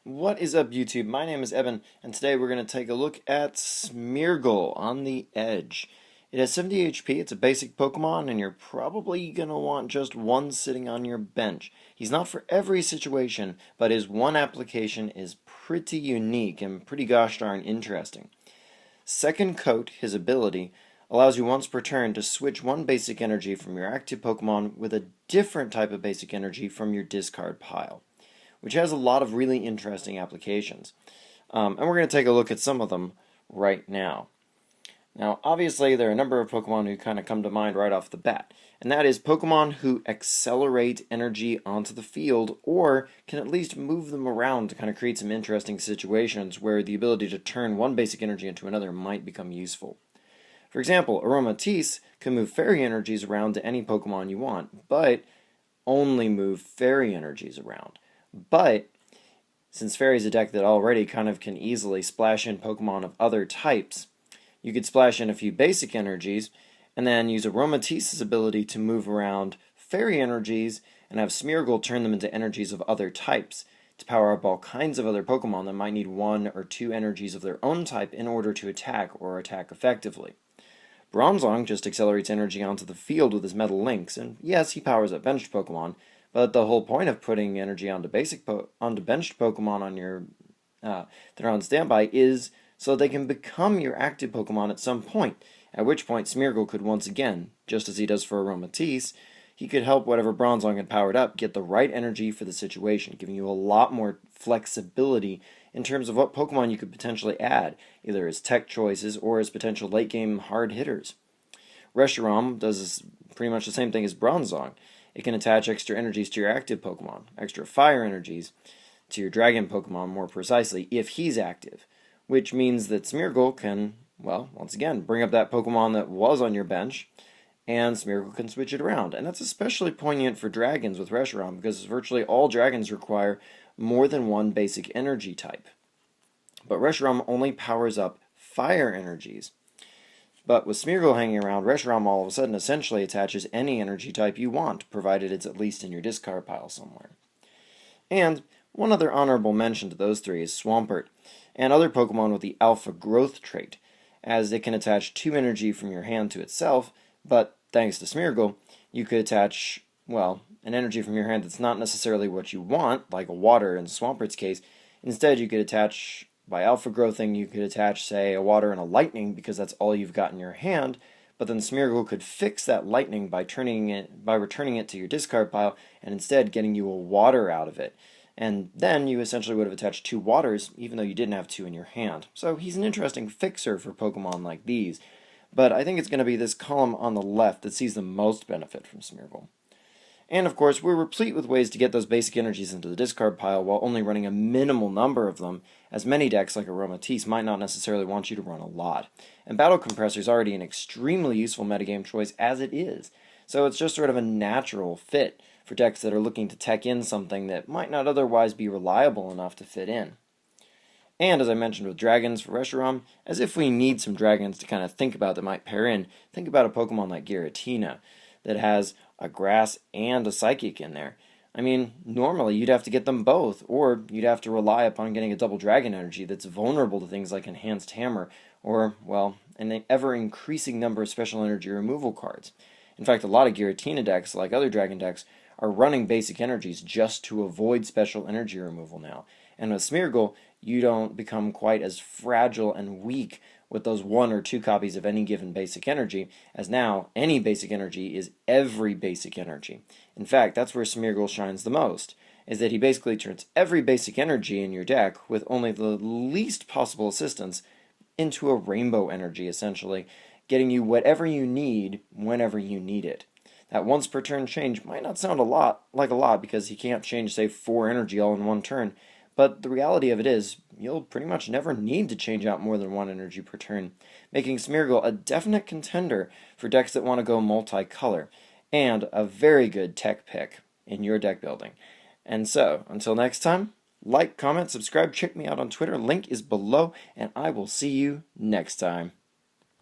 What is up, YouTube? My name is Evan, and today we're going to take a look at Smeargle on the Edge. It has 70 HP, it's a basic Pokemon, and you're probably going to want just one sitting on your bench. He's not for every situation, but his one application is pretty unique and pretty gosh darn interesting. Second Coat, his ability, allows you once per turn to switch one basic energy from your active Pokemon with a different type of basic energy from your discard pile, which has a lot of really interesting applications. And we're going to take a look at some of them right now. Now, obviously, there are a number of Pokemon who kind of come to mind right off the bat, and that is Pokemon who accelerate energy onto the field, or can at least move them around to kind of create some interesting situations where the ability to turn one basic energy into another might become useful. For example, Aromatisse can move fairy energies around to any Pokemon you want, but only move fairy energies around. But since Fairy's a deck that already kind of can easily splash in Pokemon of other types, you could splash in a few basic energies and then use Aromatisse's ability to move around Fairy energies and have Smeargle turn them into energies of other types to power up all kinds of other Pokemon that might need one or two energies of their own type in order to attack or attack effectively. Bronzong just accelerates energy onto the field with his Metal Links, and yes, he powers up benched Pokemon, but the whole point of putting energy onto benched Pokemon on your that are on standby is so they can become your active Pokemon at some point. At which point Smeargle could once again, just as he does for Aromatisse, he could help whatever Bronzong had powered up get the right energy for the situation, giving you a lot more flexibility in terms of what Pokemon you could potentially add, either as tech choices or as potential late game hard hitters. Reshiram does pretty much the same thing as Bronzong. It can attach extra energies to your active Pokemon, extra fire energies to your dragon Pokemon more precisely, if he's active, which means that Smeargle can, well, once again, bring up that Pokemon that was on your bench, and Smeargle can switch it around. And that's especially poignant for dragons with Reshiram, because virtually all dragons require more than one basic energy type. But Reshiram only powers up fire energies. But with Smeargle hanging around, Reshiram all of a sudden essentially attaches any energy type you want, provided it's at least in your discard pile somewhere. And one other honorable mention to those three is Swampert, and other Pokemon with the Alpha Growth trait, as it can attach 2 energy from your hand to itself, but thanks to Smeargle, you could attach, well, an energy from your hand that's not necessarily what you want, like a water in Swampert's case. Instead, you could attach, by alpha growthing, you could attach, say, a water and a lightning, because that's all you've got in your hand, but then Smeargle could fix that lightning by returning it to your discard pile, and instead getting you a water out of it. And then you essentially would have attached 2 waters, even though you didn't have 2 in your hand. So he's an interesting fixer for Pokemon like these, but I think it's going to be this column on the left that sees the most benefit from Smeargle. And of course, we're replete with ways to get those basic energies into the discard pile while only running a minimal number of them, as many decks like Aromatisse might not necessarily want you to run a lot. And Battle Compressor is already an extremely useful metagame choice as it is, so it's just sort of a natural fit for decks that are looking to tech in something that might not otherwise be reliable enough to fit in. And as I mentioned with dragons for Reshiram, as if we need some dragons to kind of think about that might pair in, think about a Pokemon like Giratina that has a grass and a psychic in there. I mean, normally you'd have to get them both, or you'd have to rely upon getting a double dragon energy that's vulnerable to things like Enhanced Hammer, or, well, an ever-increasing number of special energy removal cards. In fact, a lot of Giratina decks, like other dragon decks, are running basic energies just to avoid special energy removal now. And with Smeargle, you don't become quite as fragile and weak with those 1 or 2 copies of any given basic energy, as now any basic energy is every basic energy. In fact, that's where Smeargle shines the most, is that he basically turns every basic energy in your deck with only the least possible assistance into a rainbow energy, essentially, getting you whatever you need whenever you need it. That once per turn change might not sound like a lot because he can't change, say, 4 energy all in one turn, but the reality of it is, you'll pretty much never need to change out more than 1 energy per turn, making Smeargle a definite contender for decks that want to go multicolor, and a very good tech pick in your deck building. And so, until next time, like, comment, subscribe, check me out on Twitter, link is below, and I will see you next time.